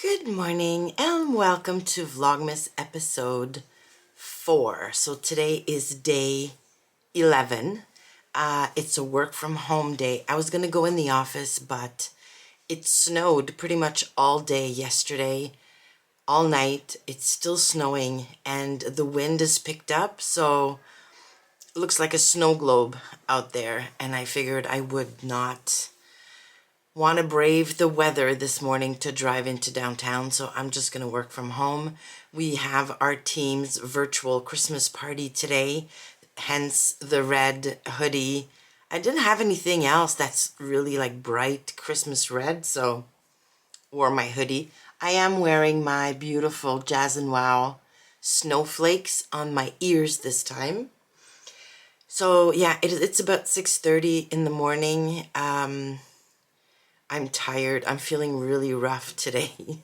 Good morning and welcome to Vlogmas episode 4. So today is day 11. It's a work from home day. I was going to go in the office, but it snowed pretty much all day yesterday, all night. It's still snowing and the wind has picked up, so it looks like a snow globe out there, and I figured I would not want to brave the weather this morning to drive into downtown, so I'm just going to work from home. We have our team's virtual Christmas party today, hence the red hoodie. I didn't have anything else that's really like bright Christmas red, so wore my hoodie. I am wearing my beautiful Jazz and Wow snowflakes on my ears this time. So yeah, it's about 6:30 in the morning. I'm tired. I'm feeling really rough today.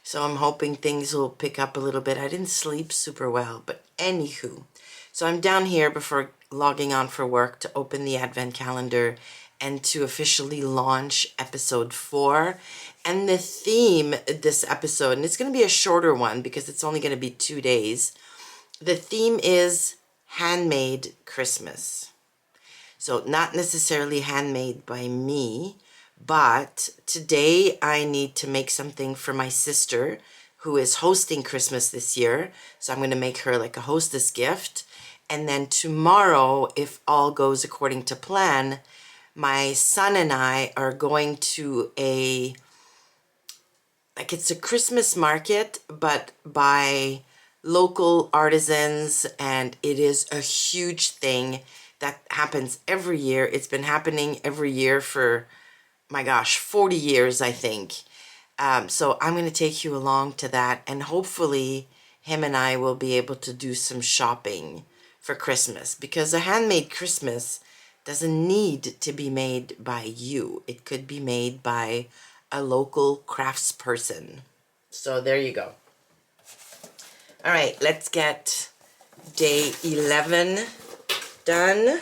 So I'm hoping things will pick up a little bit. I didn't sleep super well, but anywho. So I'm down here before logging on for work to open the advent calendar and to officially launch episode 4. And the theme this episode, and it's going to be a shorter one because it's only going to be 2 days. The theme is Handmade Christmas. So not necessarily handmade by me, but today I need to make something for my sister who is hosting Christmas this year. So I'm going to make her like a hostess gift. And then tomorrow, if all goes according to plan, my son and I are going to it's a Christmas market, but by local artisans, and it is a huge thing that happens every year. It's been happening every year for, my gosh, 40 years, I think. So I'm going to take you along to that, and hopefully him and I will be able to do some shopping for Christmas, because a handmade Christmas doesn't need to be made by you. It could be made by a local craftsperson. So there you go. All right, let's get day 11 done.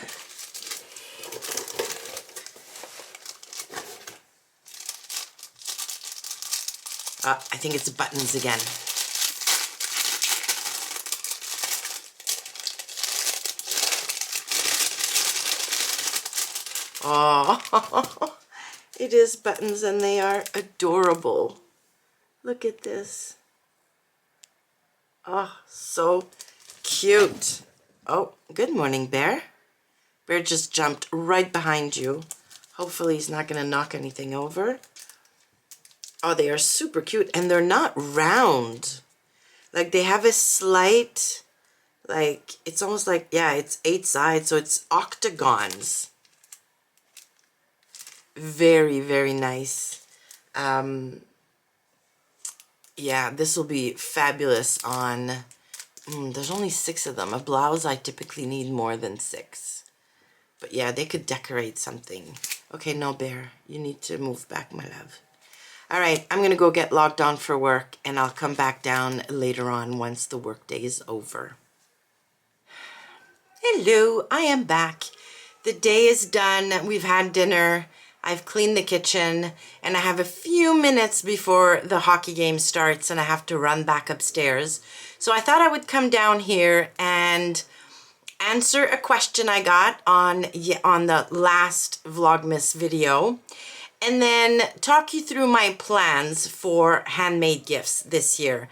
I think it's buttons again. Oh, it is buttons and they are adorable. Look at this. Oh, so cute. Oh, good morning, Bear. Bear just jumped right behind you. Hopefully he's not going to knock anything over. Oh, they are super cute, and they're not round. Like, they have a slight, like, it's almost like, yeah, it's 8 sides, so it's octagons. Very, very nice. Yeah, this will be fabulous on, there's only 6 of them. A blouse, I typically need more than 6. But yeah, they could decorate something. Okay, no, Bear, you need to move back, my love. All right, I'm going to go get logged on for work, and I'll come back down later on once the workday is over. Hello, I am back. The day is done. We've had dinner. I've cleaned the kitchen, and I have a few minutes before the hockey game starts, and I have to run back upstairs. So I thought I would come down here and answer a question I got on the last Vlogmas video, and then talk you through my plans for handmade gifts this year.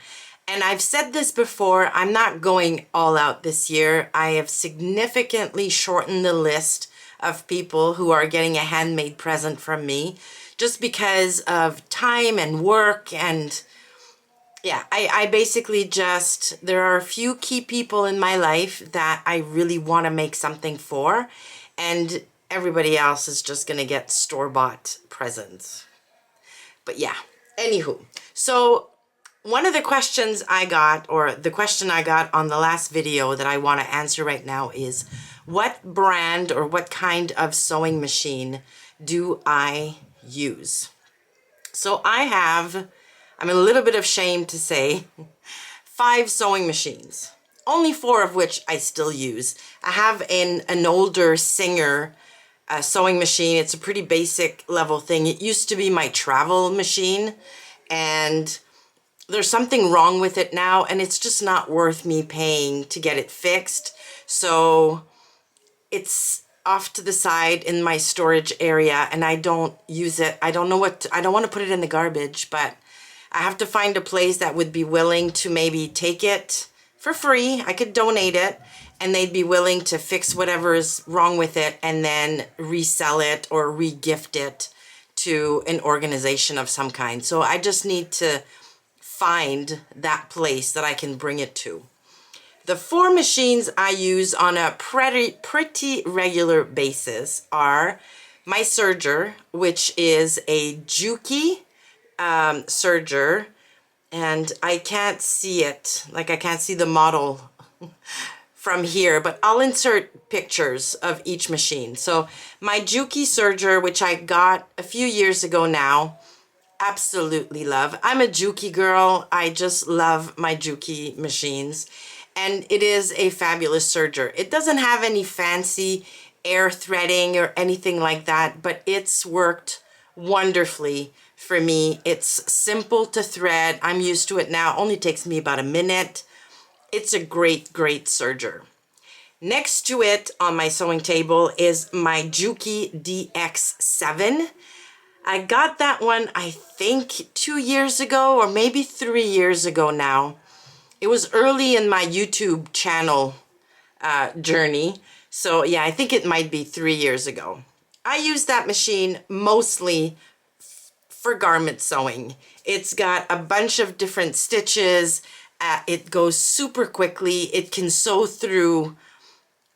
And I've said this before, I'm not going all out this year. I have significantly shortened the list of people who are getting a handmade present from me, just because of time and work. And yeah, I basically just, there are a few key people in my life that I really want to make something for, and everybody else is just going to get store-bought presents. But yeah, anywho. So one of the questions I got, or the question I got on the last video that I want to answer right now is, what brand or what kind of sewing machine do I use? So I have, I'm a little bit ashamed to say, 5 sewing machines. Only 4 of which I still use. I have an older Singer sewing machine. It's a pretty basic level thing. It used to be my travel machine, and there's something wrong with it now, and it's just not worth me paying to get it fixed. So it's off to the side in my storage area, and I don't use it. I don't know what I don't want to put it in the garbage, but I have to find a place that would be willing to maybe take it for free. I could donate it, and they'd be willing to fix whatever is wrong with it and then resell it or re-gift it to an organization of some kind. So I just need to find that place that I can bring it to. The 4 machines I use on a pretty regular basis are my serger, which is a Juki serger, and I can't see it, like I can't see the model from here, but I'll insert pictures of each machine. So my Juki serger, which I got a few years ago now, absolutely love. I'm a Juki girl. I just love my Juki machines, and it is a fabulous serger. It doesn't have any fancy air threading or anything like that, but it's worked wonderfully for me. It's simple to thread. I'm used to it now. It only takes me about a minute. It's a great serger. Next to it on my sewing table is my Juki DX7. I got that one, I think 2 years ago or maybe 3 years ago now. It was early in my YouTube channel journey. So yeah, I think it might be 3 years ago. I use that machine mostly for garment sewing. It's got a bunch of different stitches. It goes super quickly. It can sew through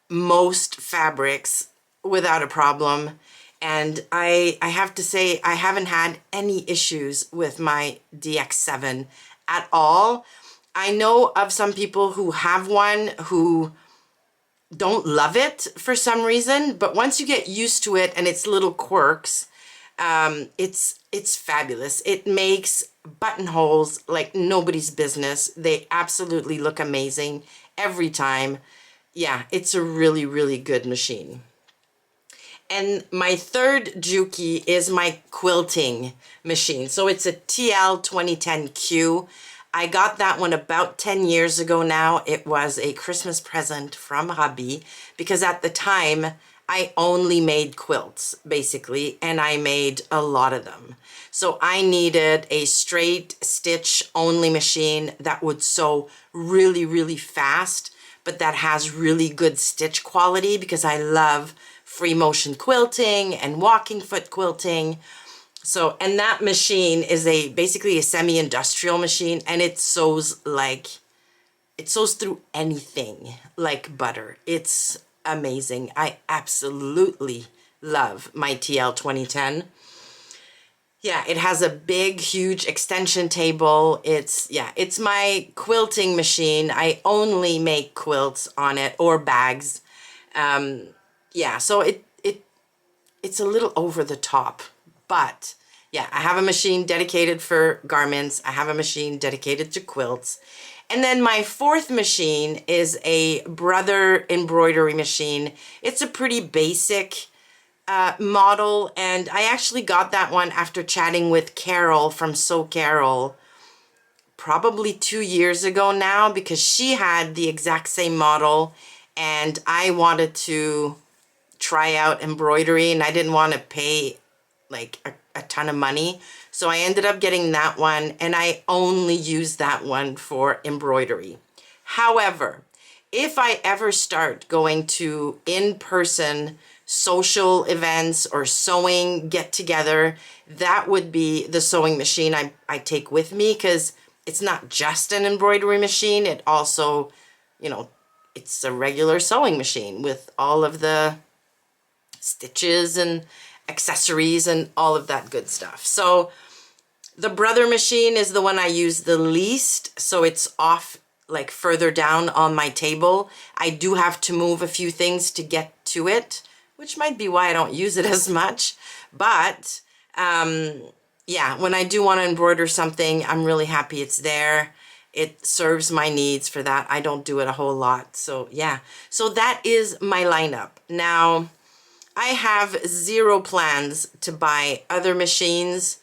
most fabrics without a problem. And I have to say, I haven't had any issues with my DX7 at all. I know of some people who have one who don't love it for some reason, but once you get used to it and its little quirks, it's fabulous. It makes buttonholes like nobody's business. They absolutely look amazing every time. Yeah, it's a really good machine. And my third Juki is my quilting machine. So it's a TL 2010Q. I got that one about 10 years ago now. It was a Christmas present from hubby because at the time I only made quilts basically, and I made a lot of them. So I needed a straight stitch only machine that would sew really fast, but that has really good stitch quality because I love free motion quilting and walking foot quilting. So, and that machine is basically a semi-industrial machine, and it sews through anything like butter. It's amazing. I absolutely love my TL 2010. Yeah, it has a big, huge extension table. It's my quilting machine. I only make quilts on it or bags. Yeah, so it's a little over the top, but yeah, I have a machine dedicated for garments. I have a machine dedicated to quilts. And then my 4th machine is a brother embroidery machine. It's a pretty basic model, and I actually got that one after chatting with Carol from Sew Carol probably 2 years ago now, because she had the exact same model and I wanted to try out embroidery and I didn't want to pay like a ton of money. So I ended up getting that one, and I only use that one for embroidery. However, if I ever start going to in-person social events or sewing get-together, that would be the sewing machine I take with me, because it's not just an embroidery machine. It also, you know, it's a regular sewing machine with all of the stitches and accessories and all of that good stuff. So the brother machine is the one I use the least, so it's off like further down on my table. I do have to move a few things to get to it, which might be why I don't use it as much. But yeah, when I do want to embroider something, I'm really happy it's there. It serves my needs for that. I don't do it a whole lot. So yeah, so that is my lineup. Now, I have zero plans to buy other machines.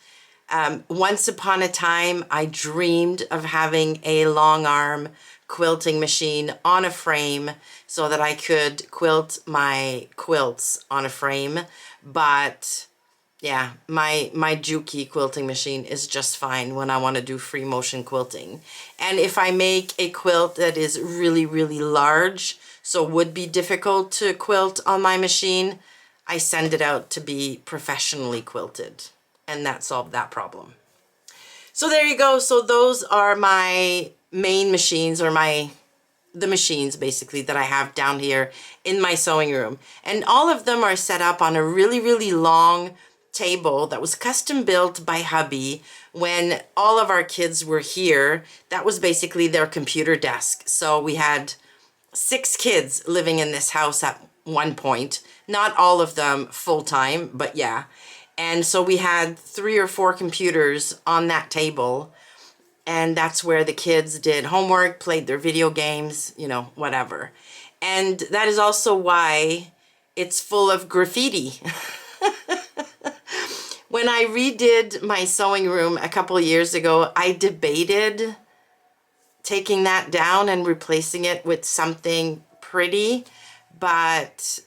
Once upon a time, I dreamed of having a long arm quilting machine on a frame so that I could quilt my quilts on a frame. But yeah, my Juki quilting machine is just fine when I want to do free motion quilting. And if I make a quilt that is really, really large, so would be difficult to quilt on my machine, I send it out to be professionally quilted. And that solved that problem. So there you go. So those are my main machines, or the machines basically that I have down here in my sewing room. And all of them are set up on a really, really long table that was custom built by hubby when all of our kids were here. That was basically their computer desk. So we had 6 kids living in this house at one point. Not all of them full-time, but yeah. And so we had 3 or 4 computers on that table, and that's where the kids did homework, played their video games, you know, whatever. And that is also why it's full of graffiti. When I redid my sewing room a couple years ago, I debated taking that down and replacing it with something pretty, but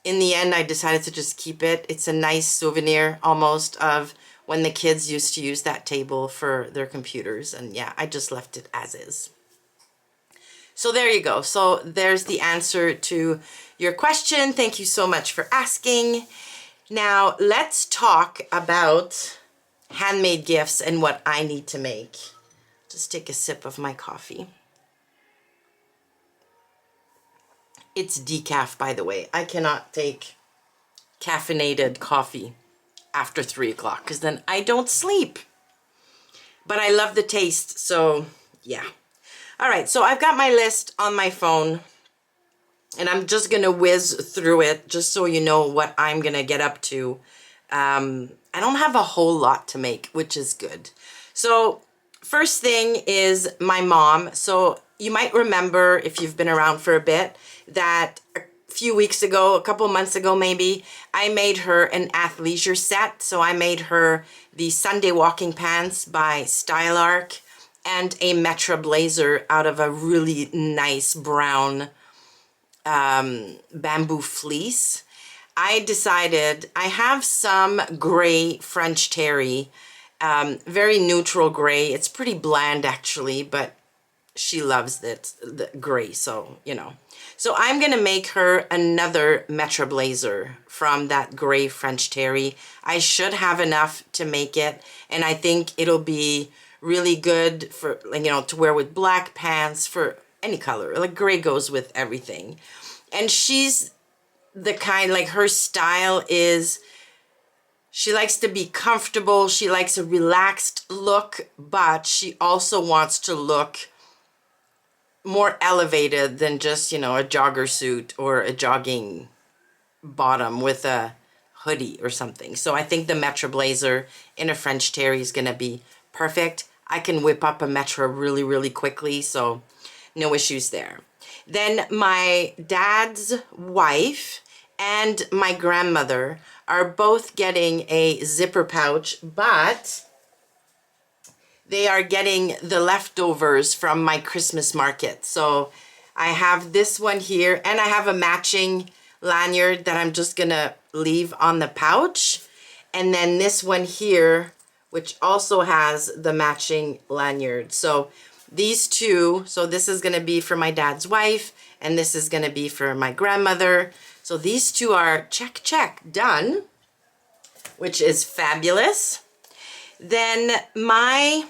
in the end, I decided to just keep it. It's a nice souvenir almost of when the kids used to use that table for their computers. And yeah, I just left it as is. So there you go. So there's the answer to your question. Thank you so much for asking. Now let's talk about handmade gifts and what I need to make. Just take a sip of my coffee. It's decaf, by the way. I cannot take caffeinated coffee after 3 o'clock because then I don't sleep. But I love the taste, so yeah. All right, so I've got my list on my phone, and I'm just gonna whiz through it just so you know what I'm gonna get up to. I don't have a whole lot to make, which is good. So first thing is my mom. So you might remember, if you've been around for a bit, that a few weeks ago, a couple months ago maybe, I made her an athleisure set. So I made her the Sunday walking pants by Style Arc and a Metra blazer out of a really nice brown bamboo fleece. I decided, I have some gray French terry, very neutral gray. It's pretty bland actually, but she loves it, the gray, so, you know. So I'm gonna make her another Metra blazer from that gray French terry. I should have enough to make it, and I think it'll be really good for, you know, to wear with black pants, for any color. Like gray goes with everything. And she's the kind, like her style is, she likes to be comfortable, she likes a relaxed look, but she also wants to look more elevated than just, you know, a jogger suit or a jogging bottom with a hoodie or something. So I think the Metra blazer in a French terry is gonna be perfect. I can whip up a Metra really, really quickly, so no issues there. Then my dad's wife and my grandmother are both getting a zipper pouch, but they are getting the leftovers from my Christmas market. So I have this one here, and I have a matching lanyard that I'm just gonna leave on the pouch. And then this one here, which also has the matching lanyard. So these two, so this is gonna be for my dad's wife, and this is gonna be for my grandmother. So these two are check, check, done, which is fabulous. Then my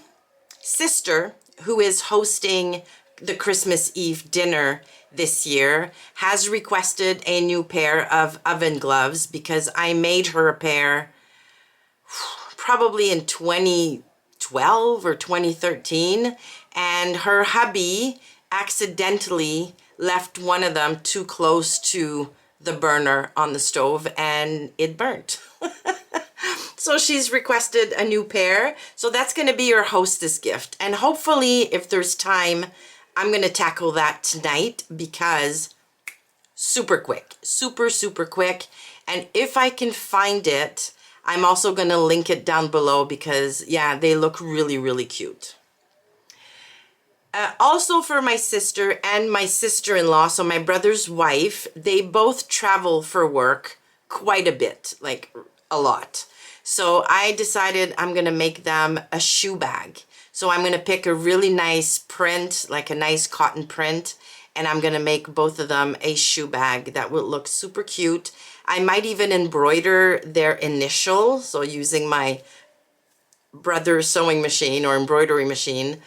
sister, who is hosting the Christmas Eve dinner this year, has requested a new pair of oven gloves because I made her a pair probably in 2012 or 2013, and her hubby accidentally left one of them too close to the burner on the stove and it burnt. So she's requested a new pair. So that's going to be your hostess gift. And hopefully, if there's time, I'm going to tackle that tonight because super quick, super, super quick. And if I can find it, I'm also going to link it down below because, yeah, they look really, really cute. Also for my sister and my sister-in-law, so my brother's wife, they both travel for work quite a bit, like a lot. So I decided I'm going to make them a shoe bag. So I'm going to pick a really nice print, like a nice cotton print, and I'm going to make both of them a shoe bag that will look super cute. I might even embroider their initial, so using my brother's sewing machine or embroidery machine,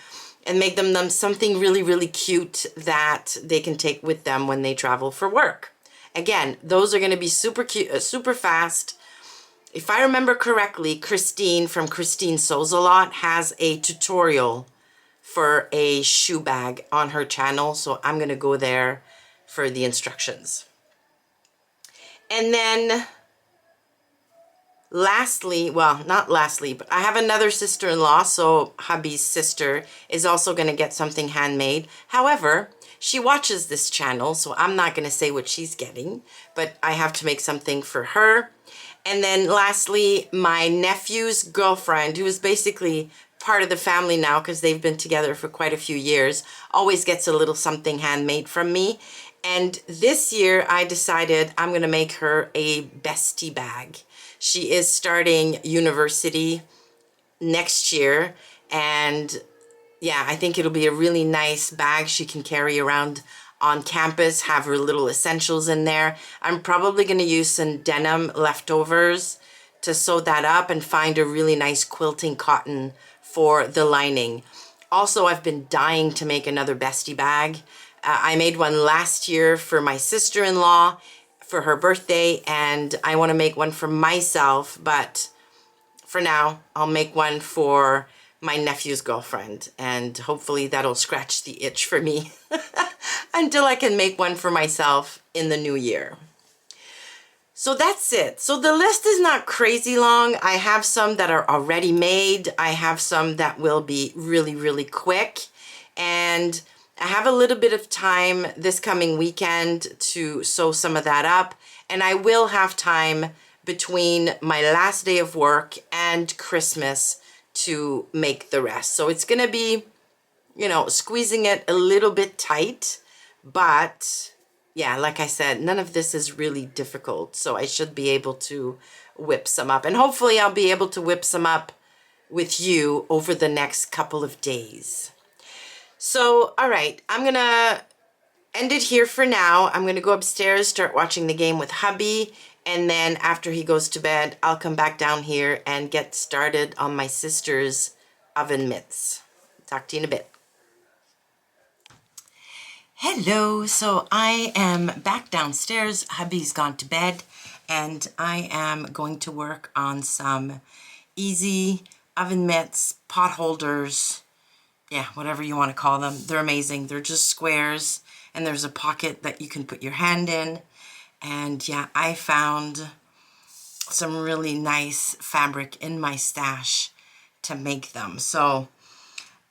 and make them something really, really cute that they can take with them when they travel for work. Again, those are going to be super cute, super fast. If I remember correctly, Christine from Christine Sews a Lot has a tutorial for a shoe bag on her channel, so I'm going to go there for the instructions. And then lastly, well, not lastly, but I have another sister-in-law, so hubby's sister is also going to get something handmade. However, she watches this channel, so I'm not going to say what she's getting, but I have to make something for her. And then lastly, my nephew's girlfriend, who is basically part of the family now because they've been together for quite a few years, always gets a little something handmade from me. And this year I decided I'm going to make her a bestie bag. She is starting university next year, and yeah, I think it'll be a really nice bag she can carry around on campus, have her little essentials in there. I'm probably going to use some denim leftovers to sew that up and find a really nice quilting cotton for the lining. Also, I've been dying to make another bestie bag. I made one last year for my sister-in-law for her birthday, and I want to make one for myself, but for now I'll make one for my nephew's girlfriend, and hopefully that'll scratch the itch for me until I can make one for myself in the new year. So that's it. So the list is not crazy long. I have some that are already made. I have some that will be really, really quick, and I have a little bit of time this coming weekend to sew some of that up, and I will have time between my last day of work and Christmas to make the rest. So it's going to be, you know, squeezing it a little bit tight, but yeah, like I said, none of this is really difficult, so I should be able to whip some up, and hopefully I'll be able to whip some up with you over the next couple of days. So, all right, I'm going to end it here for now. I'm going to go upstairs, start watching the game with hubby, and then after he goes to bed, I'll come back down here and get started on my sister's oven mitts. Talk to you in a bit. Hello, so I am back downstairs. Hubby's gone to bed, and I am going to work on some easy oven mitts, pot holders, yeah, whatever you want to call them. They're amazing. They're just squares, and there's a pocket that you can put your hand in. And yeah, I found some really nice fabric in my stash to make them. So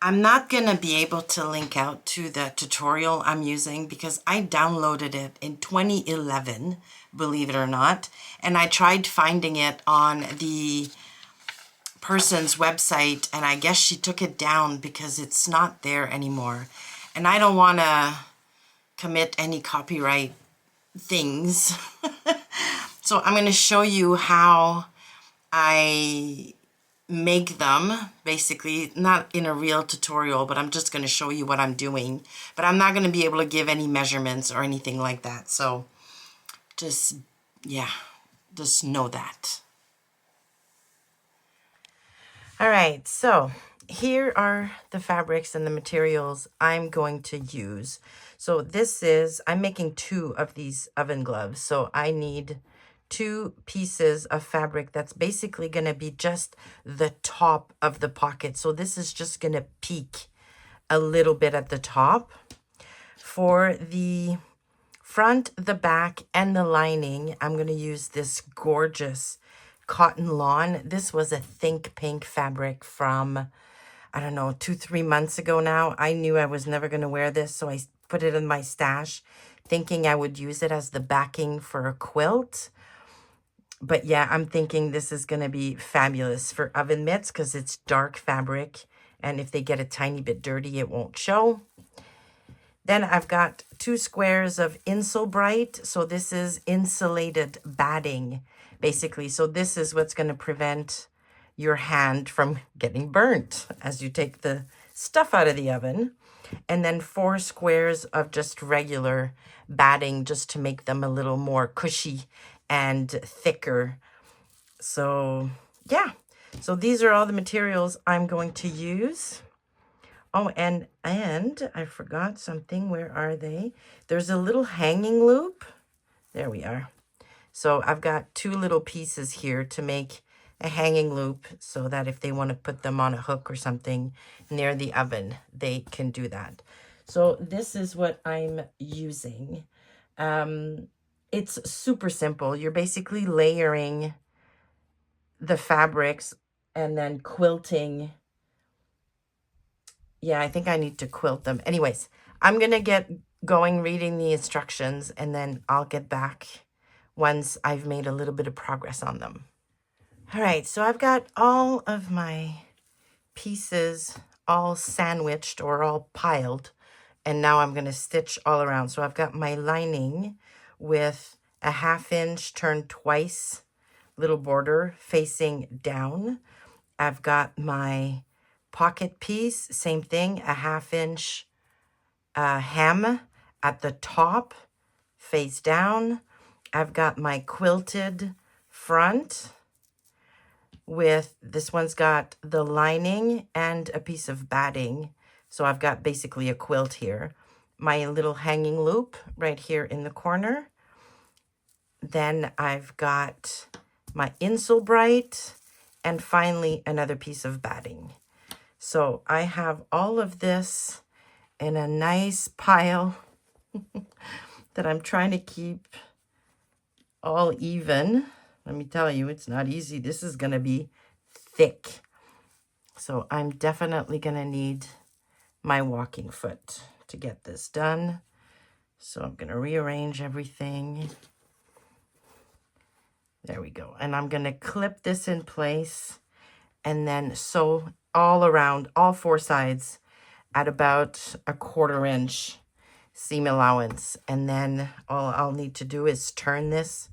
I'm not going to be able to link out to the tutorial I'm using because I downloaded it in 2011, believe it or not. And I tried finding it on the person's website, and I guess she took it down because it's not there anymore. And I don't want to commit any copyright things. So I'm going to show you how I make them, basically, not in a real tutorial, but I'm just going to show you what I'm doing. But I'm not going to be able to give any measurements or anything like that. So just, yeah, just know that. All right, so here are the fabrics and the materials I'm going to use. So this is, I'm making 2 of these oven gloves. So I need 2 pieces of fabric that's basically going to be just the top of the pocket. So this is just going to peek a little bit at the top. For the front, the back, and the lining, I'm going to use this gorgeous cotton lawn. This was a Think Pink fabric from, I don't know, 2-3 months ago now. I knew I was never going to wear this, so I put it in my stash thinking I would use it as the backing for a quilt. But yeah, I'm thinking this is going to be fabulous for oven mitts because it's dark fabric. And if they get a tiny bit dirty, it won't show. Then I've got 2 squares of Insulbright. So this is insulated batting, basically. So this is what's going to prevent your hand from getting burnt as you take the stuff out of the oven. And then 4 squares of just regular batting just to make them a little more cushy and thicker. So yeah, so these are all the materials I'm going to use. Oh, and I forgot something. Where are they? There's a little hanging loop. There we are. So I've got 2 little pieces here to make a hanging loop so that if they want to put them on a hook or something near the oven, they can do that. So this is what I'm using. It's super simple. You're basically layering the fabrics and then quilting. Yeah, I think I need to quilt them. Anyways, I'm going to get going reading the instructions and then I'll get back once I've made a little bit of progress on them. All right, so I've got all of my pieces all sandwiched or all piled, and now I'm going to stitch all around. So I've got my lining with a 1/2 inch turned twice little border facing down. I've got my pocket piece, same thing, a 1/2 inch hem at the top, face down. I've got my quilted front with, this one's got the lining and a piece of batting. So I've got basically a quilt here. My little hanging loop right here in the corner. Then I've got my Insulbright, and finally another piece of batting. So I have all of this in a nice pile that I'm trying to keep all even. Let me tell you, it's not easy. This is going to be thick. So I'm definitely going to need my walking foot to get this done. So I'm going to rearrange everything. There we go. And I'm going to clip this in place and then sew all around, all 4 sides at about a 1/4 inch seam allowance. And then all I'll need to do is turn this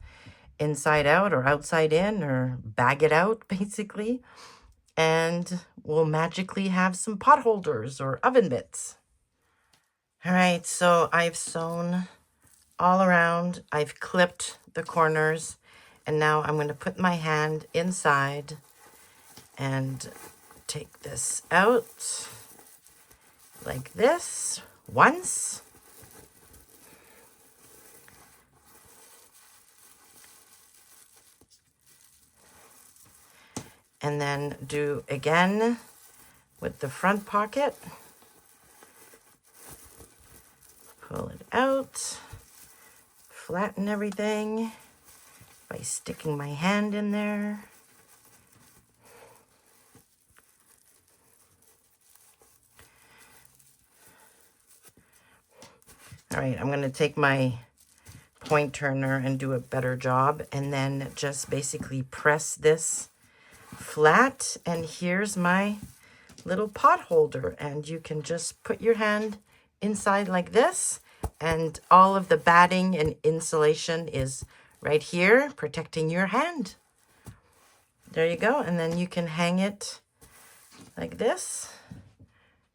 inside out or outside in or bag it out basically. And we'll magically have some pot holders or oven mitts. All right, so I've sewn all around. I've clipped the corners. And now I'm going to put my hand inside and take this out like this once. And then do again with the front pocket. Pull it out, flatten everything by sticking my hand in there. All right, I'm going to take my point turner and do a better job, and then just basically press this flat, and here's my little pot holder, and you can just put your hand inside like this, and all of the batting and insulation is right here protecting your hand. There you go. And then you can hang it like this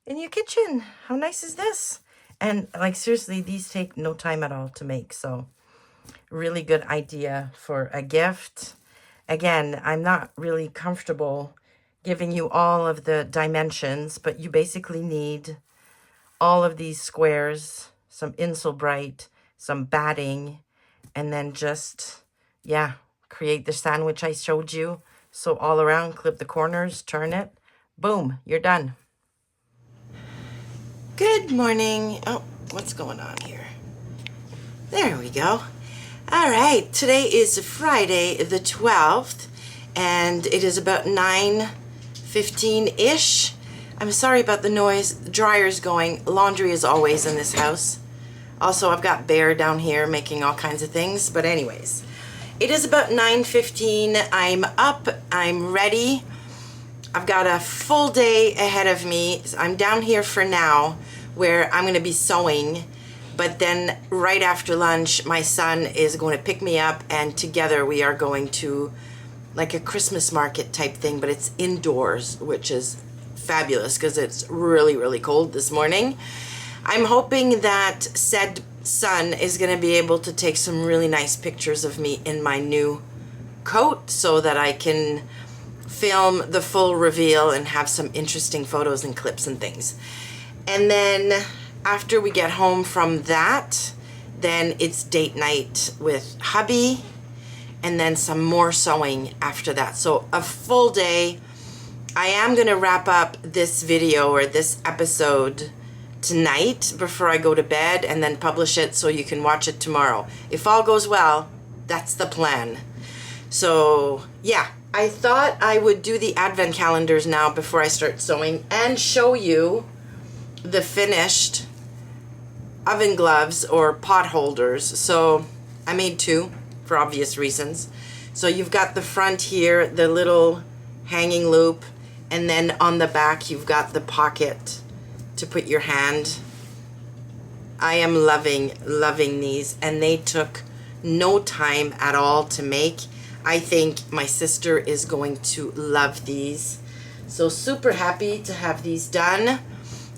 in your kitchen. How nice is this? And like seriously, these take no time at all to make. So really good idea for a gift. Again, I'm not really comfortable giving you all of the dimensions, but you basically need all of these squares, some Insulbright, some batting, and then just, yeah, create the sandwich I showed you. So all around, clip the corners, turn it, boom, you're done. Good morning. Oh, what's going on here? There we go. All right, today is Friday the 12th, and it is about 9:15-ish. I'm sorry about the noise. The dryer's going. Laundry is always in this house. Also, I've got Bear down here making all kinds of things, but anyways. It is about 9:15. I'm up, I'm ready. I've got a full day ahead of me. I'm down here for now where I'm going to be sewing, but then right after lunch my son is going to pick me up and together we are going to like a Christmas market type thing, but it's indoors, which is fabulous because it's really, really cold this morning. I'm hoping that said son is going to be able to take some really nice pictures of me in my new coat so that I can film the full reveal and have some interesting photos and clips and things. And then after we get home from that, then it's date night with hubby and then some more sewing after that. So a full day. I am going to wrap up this video or this episode tonight before I go to bed and then publish it so you can watch it tomorrow. If all goes well, that's the plan. So yeah, I thought I would do the advent calendars now before I start sewing and show you the finished oven gloves or pot holders. So I made two for obvious reasons. So you've got the front here, the little hanging loop, and then on the back you've got the pocket to put your hand. I am loving these, and they took no time at all to make. I think my sister is going to love these. So super happy to have these done.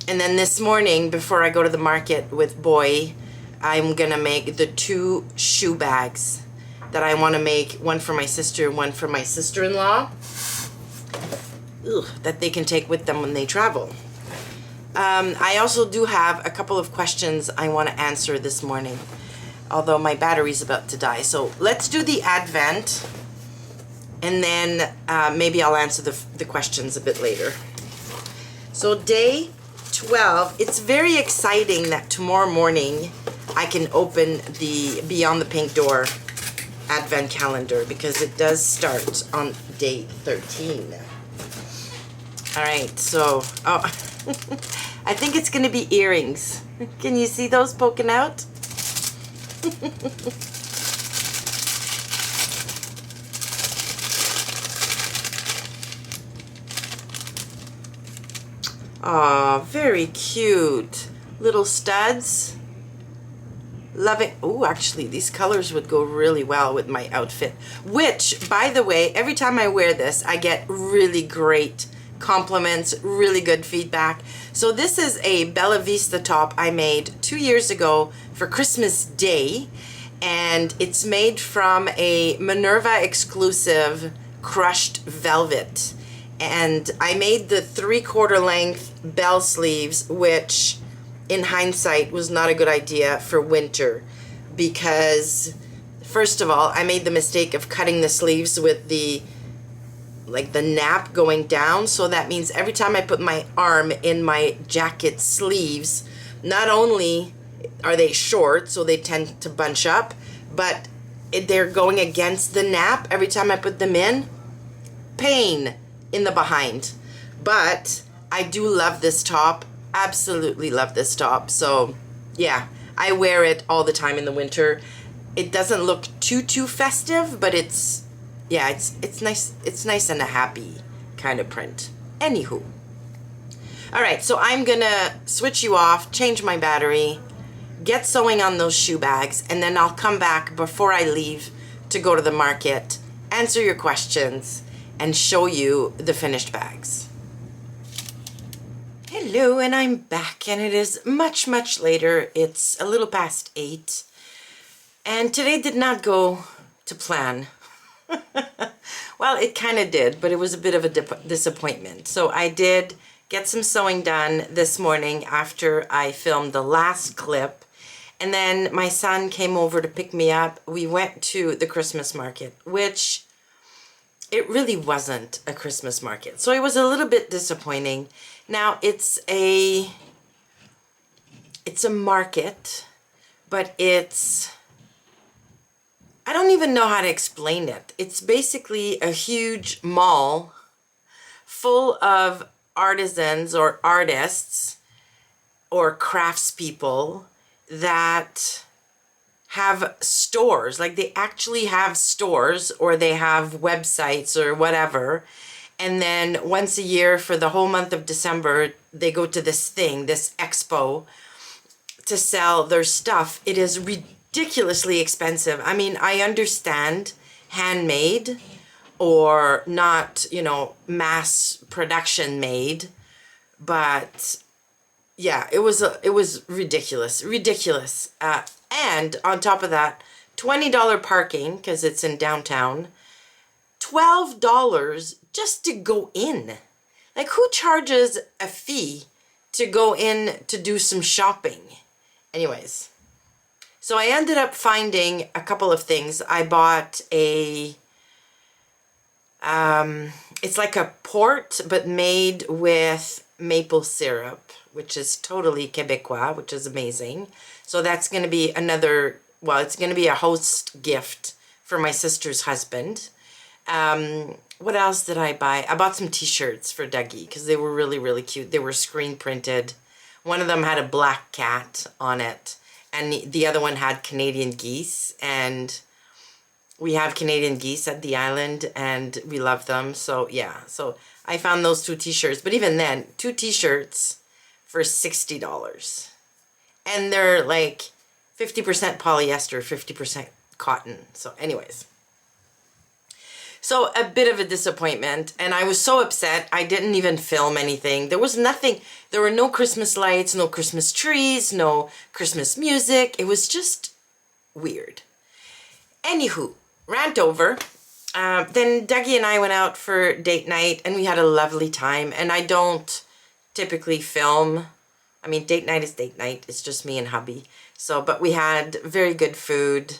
And then this morning, before I go to the market with Boy, I'm gonna make the 2 shoe bags that I want to make, one for my sister and one for my sister-in-law, that they can take with them when they travel. I also do have a couple of questions I want to answer this morning, although my battery's about to die. So let's do the advent, and then maybe I'll answer the questions a bit later. So day 12, it's very exciting that tomorrow morning I can open the Beyond the Pink Door advent calendar because it does start on day 13. All right, so, I think it's going to be earrings. Can you see those poking out? Aw, very cute. Little studs. Love it. Oh, actually, these colors would go really well with my outfit. Which, by the way, every time I wear this, I get really great compliments, really good feedback. So this is a Bella Vista top I made 2 years ago for Christmas Day, and it's made from a Minerva exclusive crushed velvet. And I made the 3/4 length bell sleeves, which in hindsight was not a good idea for winter because first of all, I made the mistake of cutting the sleeves with the nap going down. So that means every time I put my arm in my jacket sleeves, not only are they short, so they tend to bunch up, but they're going against the nap every time I put them in. Pain in the behind. But I do love this top. Absolutely love this top. So yeah, I wear it all the time in the winter. It doesn't look too festive, but it's nice. It's nice and a happy kind of print. Anywho. All right, so I'm gonna switch you off, change my battery, get sewing on those shoe bags, and then I'll come back before I leave to go to the market, answer your questions, and show you the finished bags. Hello, and I'm back, and it is much later. It's a little past 8, and today did not go to plan. Well, it kind of did, but it was a bit of a disappointment. So I did get some sewing done this morning after I filmed the last clip, and then my son came over to pick me up. We went to the Christmas market, which it really wasn't a Christmas market, so it was a little bit disappointing. Now it's a market, but I don't even know how to explain it. It's basically a huge mall full of artisans or artists or craftspeople that have stores, like they actually have stores or they have websites or whatever. And then once a year for the whole month of December, they go to this thing, this expo, to sell their stuff. It is ridiculously expensive. I mean, I understand handmade or not, you know, mass production made, but yeah, it was ridiculous. And on top of that, $20 parking because it's in downtown, $12 just to go in. Like, who charges a fee to go in to do some shopping? Anyways, so I ended up finding a couple of things. I bought a, it's like a port, but made with maple syrup, which is totally Quebecois, which is amazing. So that's going to be another, well, it's going to be a host gift for my sister's husband. What else did I buy? I bought some t-shirts for Dougie because they were really, really cute. They were screen printed. One of them had a black cat on it, and the other one had Canadian geese, and we have Canadian geese at the island, and we love them. So yeah, so I found those 2 t-shirts, but even then, 2 t-shirts for $60. And they're like 50% polyester, 50% cotton. So anyways. So a bit of a disappointment, and I was so upset. I didn't even film anything. There was nothing. There were no Christmas lights, no Christmas trees, no Christmas music. It was just weird. Anywho, rant over. Then Dougie and I went out for date night, and we had a lovely time. And I don't typically film. I mean, date night is date night. It's just me and hubby. So, but we had very good food.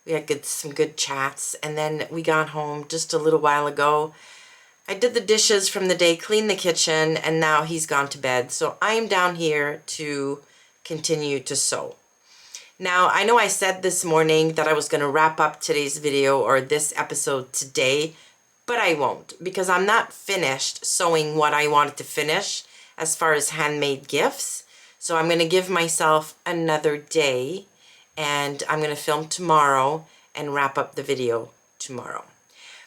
We had some good chats, and then we got home just a little while ago. I did the dishes from the day, cleaned the kitchen, and now he's gone to bed. So I'm down here to continue to sew. Now, I know I said this morning that I was going to wrap up today's video or this episode today, but I won't because I'm not finished sewing what I wanted to finish as far as handmade gifts. So I'm going to give myself another day, and I'm going to film tomorrow and wrap up the video tomorrow.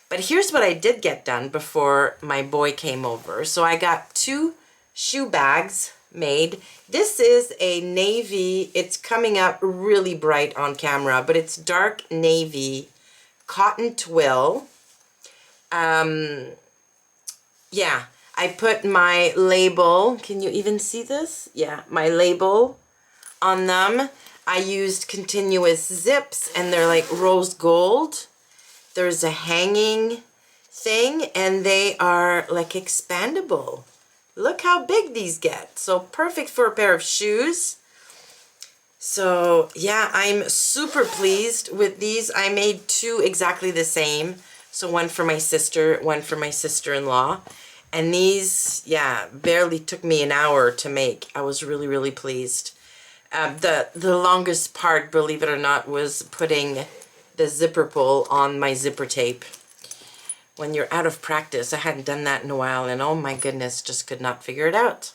But here's what I did get done before my boy came over. So I got 2 shoe bags made. This is a navy. It's coming up really bright on camera, but it's dark navy cotton twill. Yeah, I put my label. Can you even see this? Yeah, my label on them. I used continuous zips, and they're like rose gold. There's a hanging thing, and they are like expandable. Look how big these get. So perfect for a pair of shoes. So yeah, I'm super pleased with these. I made 2 exactly the same. So one for my sister, one for my sister-in-law. And these, yeah, barely took me an hour to make. I was really, really pleased. The longest part, believe it or not, was putting the zipper pull on my zipper tape. When you're out of practice, I hadn't done that in a while, and oh my goodness, just could not figure it out.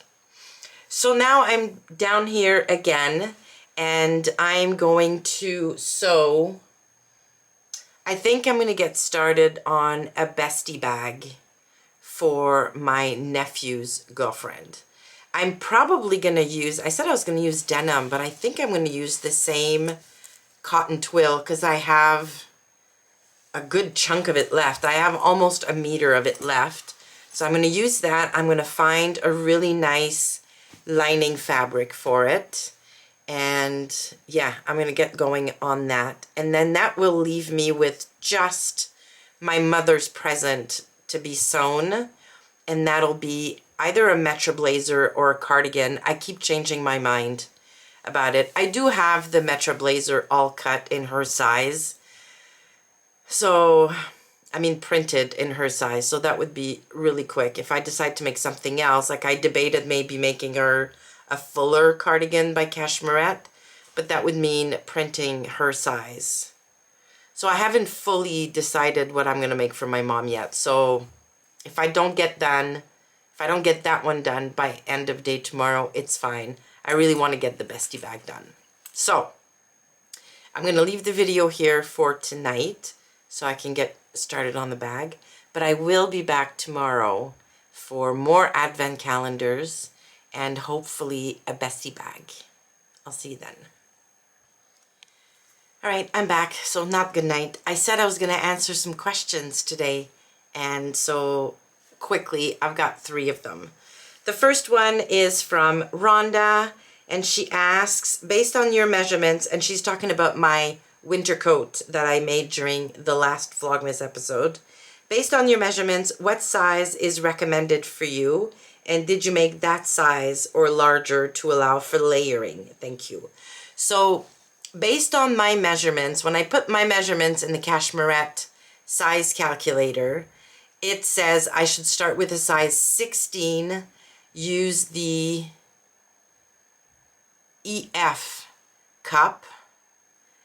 So now I'm down here again, and I'm going to sew. I think I'm going to get started on a bestie bag for my nephew's girlfriend. I'm probably going to use, I said I was going to use denim, but I think I'm going to use the same cotton twill because I have a good chunk of it left. I have almost a meter of it left. So I'm going to use that. I'm going to find a really nice lining fabric for it. And yeah, I'm going to get going on that. And then that will leave me with just my mother's present to be sewn. And that'll be either a Metro Blazer or a cardigan. I keep changing my mind about it. I do have the Metro Blazer all cut in her size. So, I mean printed in her size. So that would be really quick. If I decide to make something else, like I debated maybe making her a fuller cardigan by Cashmerette, but that would mean printing her size. So I haven't fully decided what I'm going to make for my mom yet. So if I don't get that one done by end of day tomorrow, it's fine. I really want to get the bestie bag done. So I'm going to leave the video here for tonight so I can get started on the bag. But I will be back tomorrow for more advent calendars and hopefully a bestie bag. I'll see you then. All right, I'm back, so not good night. I said I was going to answer some questions today, and so quickly, I've got 3 of them. The first one is from Rhonda, and she asks, based on your measurements, and she's talking about my winter coat that I made during the last Vlogmas episode. Based on your measurements, what size is recommended for you? And did you make that size or larger to allow for layering? Thank you. So, based on my measurements, when I put my measurements in the Cashmerette size calculator, it says I should start with a size 16, use the EF cup,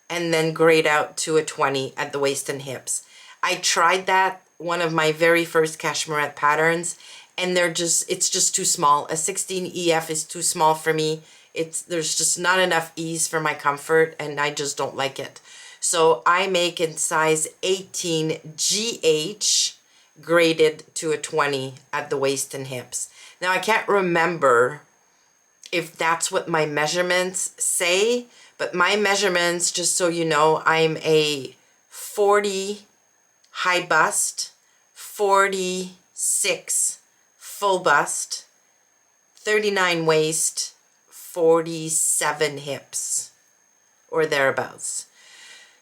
and then grade out to a 20 at the waist and hips. I tried that, one of my very first Cashmerette patterns, and it's just too small. A 16 EF is too small for me. There's just not enough ease for my comfort, and I just don't like it. So I make in size 18 GH, graded to a 20 at the waist and hips. Now I can't remember if that's what my measurements say, but my measurements, just so you know, I'm a 40 high bust, 46 full bust, 39 waist, 47 hips, or thereabouts.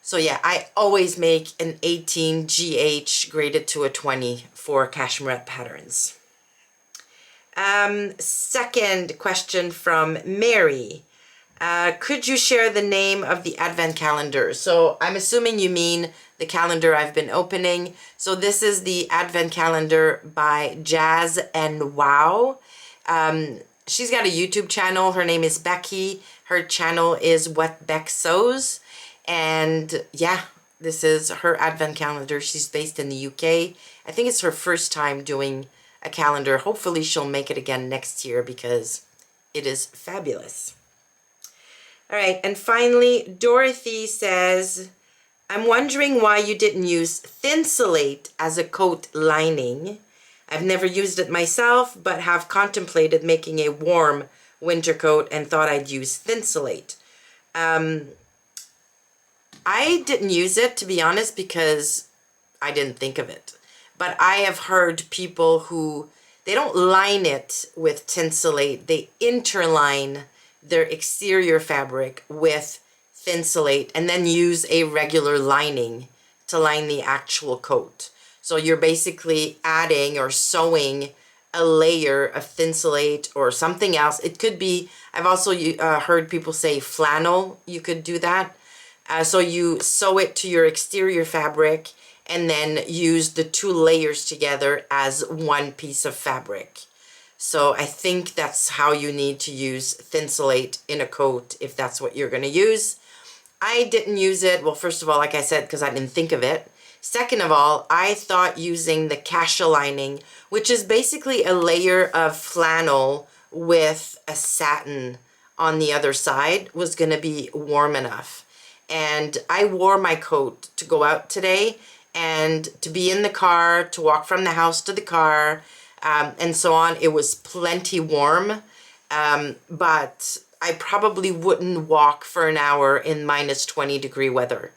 So yeah, I always make an 18 GH graded to a 20 for Cashmerette patterns. Second question from Mary. Could you share the name of the advent calendar? So I'm assuming you mean the calendar I've been opening. So this is the advent calendar by Jazz and Wow. She's got a YouTube channel. Her name is Becky. Her channel is What Beck Sews. And yeah, this is her advent calendar. She's based in the UK. I think it's her first time doing a calendar. Hopefully she'll make it again next year because it is fabulous. All right, and finally, Dorothy says, I'm wondering why you didn't use Thinsulate as a coat lining. I've never used it myself, but have contemplated making a warm winter coat and thought I'd use Thinsulate. I didn't use it, to be honest, because I didn't think of it. But I have heard people who, they don't line it with Thinsulate, they interline their exterior fabric with Thinsulate and then use a regular lining to line the actual coat. So you're basically adding or sewing a layer of Thinsulate or something else. It could be, I've also heard people say flannel, you could do that. So you sew it to your exterior fabric and then use the 2 layers together as one piece of fabric. So I think that's how you need to use Thinsulate in a coat if that's what you're going to use. I didn't use it, well, first of all, like I said, because I didn't think of it. Second of all, I thought using the cassia lining, which is basically a layer of flannel with a satin on the other side, was going to be warm enough. And I wore my coat to go out today and to be in the car, to walk from the house to the car, and so on. It was plenty warm, but I probably wouldn't walk for an hour in minus 20-degree weather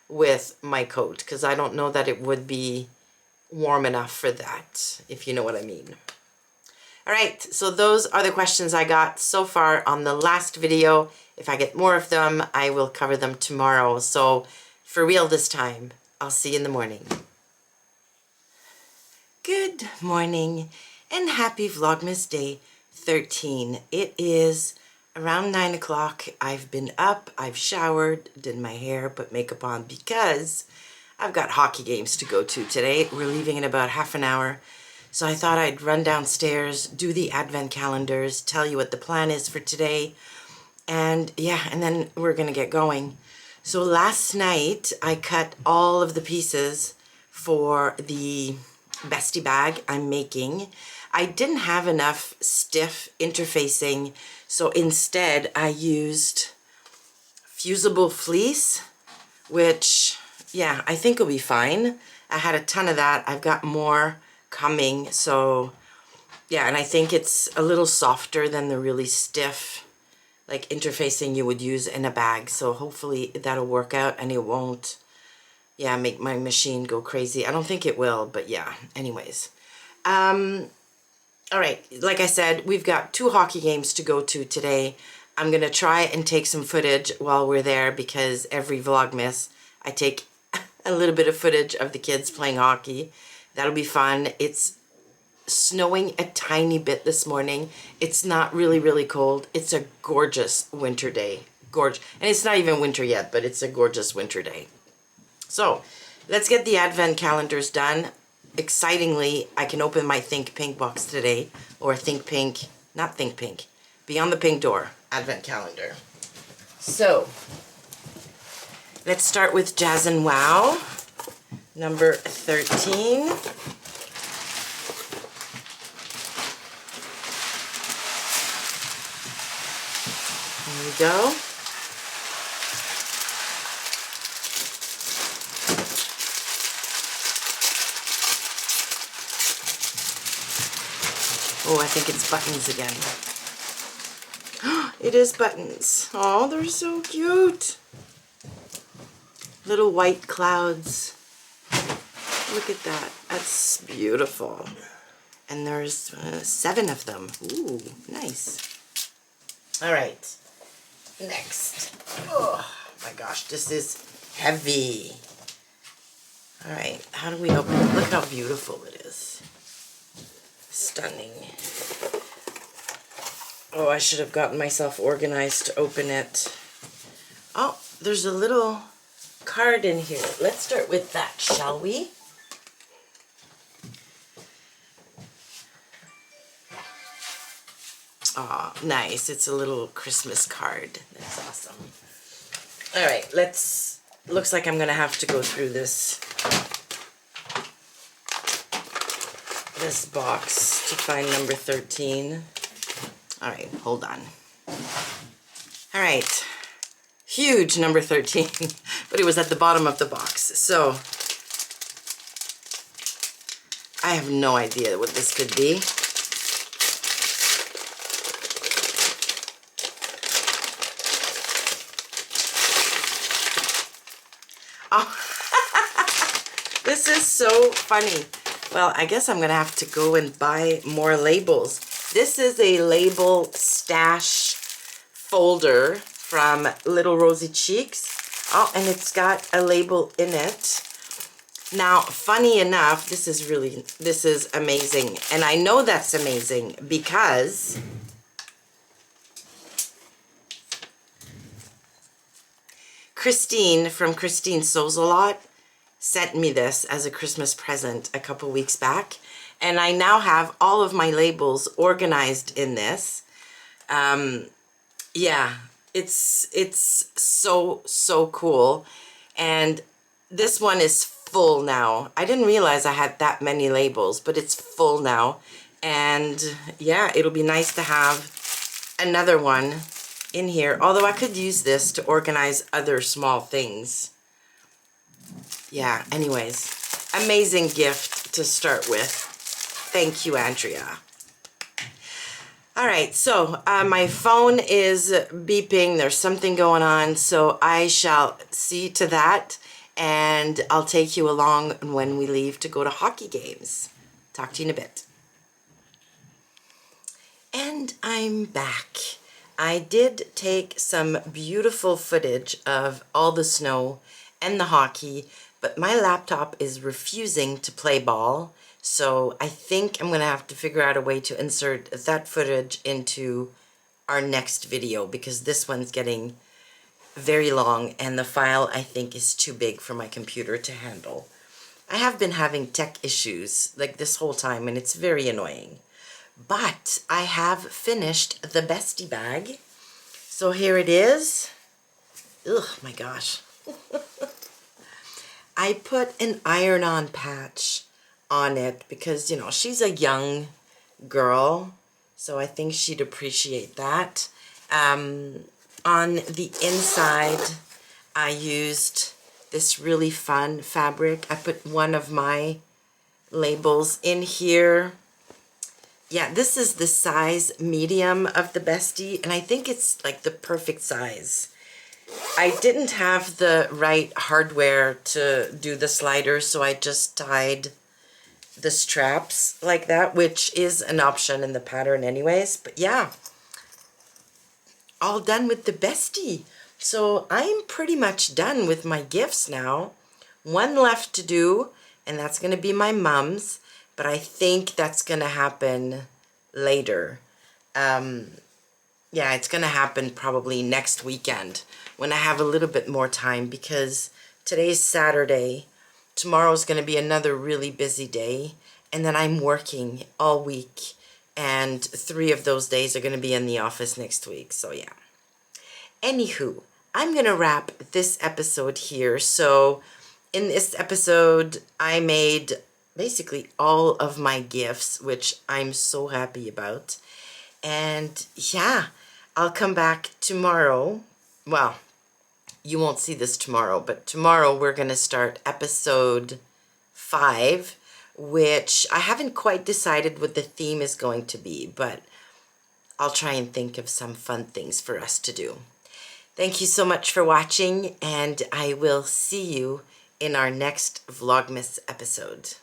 with my coat, because I don't know that it would be warm enough for that, if you know what I mean. All right, so those are the questions I got so far on the last video. If I get more of them, I will cover them tomorrow. So for real this time, I'll see you in the morning. Good morning and happy Vlogmas Day 13. It is around 9 o'clock. I've been up, I've showered, did my hair, put makeup on because I've got hockey games to go to today. We're leaving in about half an hour. So I thought I'd run downstairs, do the advent calendars, tell you what the plan is for today. And yeah, and then we're gonna get going. So last night I cut all of the pieces for the bestie bag I'm making. I didn't have enough stiff interfacing, so instead I used fusible fleece which, yeah, I think will be fine. I had a ton of that. I've got more coming, so yeah, and I think it's a little softer than the really stiff, like, interfacing you would use in a bag. So hopefully that'll work out and it won't, yeah, make my machine go crazy. I don't think it will, but yeah, anyways. All right, like I said, we've got 2 hockey games to go to today. I'm gonna try and take some footage while we're there because every Vlogmas, I take a little bit of footage of the kids playing hockey. That'll be fun. It's snowing a tiny bit this morning. It's not really, really cold. It's a gorgeous winter day. Gorgeous. And it's not even winter yet, but it's a gorgeous winter day. So let's get the advent calendars done. Excitingly, I can open my Think Pink box today, or Think Pink, not Think Pink, Beyond the Pink Door advent calendar. So let's start with Jazz and Wow, number 13. Here we go. Oh, I think it's buttons again. It is buttons. Oh, they're so cute. Little white clouds. Look at that. That's beautiful. And there's 7 of them. Ooh, nice. All right. Next. Oh my gosh, this is heavy. All right, how do we open it? Look how beautiful it is. Stunning. Oh, I should have gotten myself organized to open it. Oh, there's a little card in here. Let's start with that, shall we? Oh, nice. It's a little Christmas card. That's awesome. All right, looks like I'm going to have to go through this box to find number 13. All right, hold on. All right, huge number 13, but it was at the bottom of the box. So I have no idea what this could be. Oh, this is so funny. Well, I guess I'm gonna have to go and buy more labels. This is a label stash folder from Little Rosy Cheeks. Oh, and it's got a label in it. Now, funny enough, this is amazing. And I know that's amazing because Christine from Christine Sews a Lot sent me this as a Christmas present a couple weeks back, and I now have all of my labels organized in this. Yeah, it's so cool, and this one is full now. I didn't realize I had that many labels, but it's full now, and yeah, it'll be nice to have another one in here, although I could use this to organize other small things. Yeah, anyways, amazing gift to start with. Thank you, Andrea. All right, so my phone is beeping. There's something going on, so I shall see to that, and I'll take you along when we leave to go to hockey games. Talk to you in a bit. And I'm back. I did take some beautiful footage of all the snow and the hockey, but my laptop is refusing to play ball, so I think I'm gonna have to figure out a way to insert that footage into our next video because this one's getting very long and the file I think is too big for my computer to handle. I have been having tech issues like this whole time and it's very annoying. But I have finished the bestie bag. So here it is. Ugh, my gosh. I put an iron-on patch on it because, you know, she's a young girl, so I think she'd appreciate that. On the inside, I used this really fun fabric. I put one of my labels in here. Yeah, this is the size medium of the Bestie, and I think it's like the perfect size. I didn't have the right hardware to do the sliders, so I just tied the straps like that, which is an option in the pattern anyways. But yeah, all done with the Bestie. So I'm pretty much done with my gifts now. One left to do, and that's going to be my mom's, but I think that's going to happen later. Yeah, it's going to happen probably next weekend when I have a little bit more time, because today's Saturday, tomorrow's going to be another really busy day, and then I'm working all week, and 3 of those days are going to be in the office next week, so yeah. Anywho, I'm going to wrap this episode here. So in this episode, I made basically all of my gifts, which I'm so happy about. And yeah, I'll come back tomorrow. Well, you won't see this tomorrow, but tomorrow we're going to start episode 5, which I haven't quite decided what the theme is going to be, but I'll try and think of some fun things for us to do. Thank you so much for watching, and I will see you in our next Vlogmas episode.